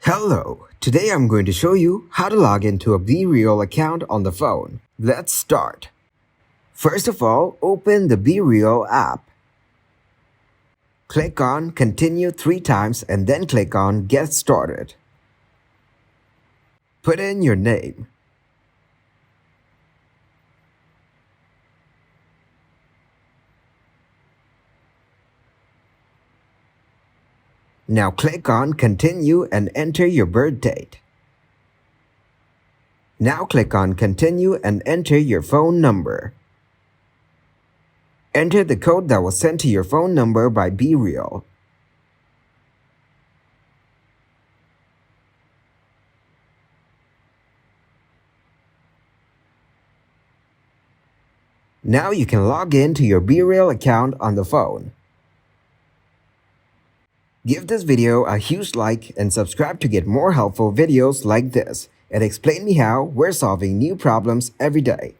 Hello, today I'm going to show you how to log into a Bereal account on the phone. Let's start. First of all, open the Bereal app. Click on Continue 3 times and then click on Get Started. Put in your name. Now click on Continue and enter your birth date. Now click on Continue and enter your phone number. Enter the code that was sent to your phone number by Bereal. Now you can log in to your Bereal account on the phone. Give this video a huge like and subscribe to get more helpful videos like this. And explain me how we're solving new problems every day.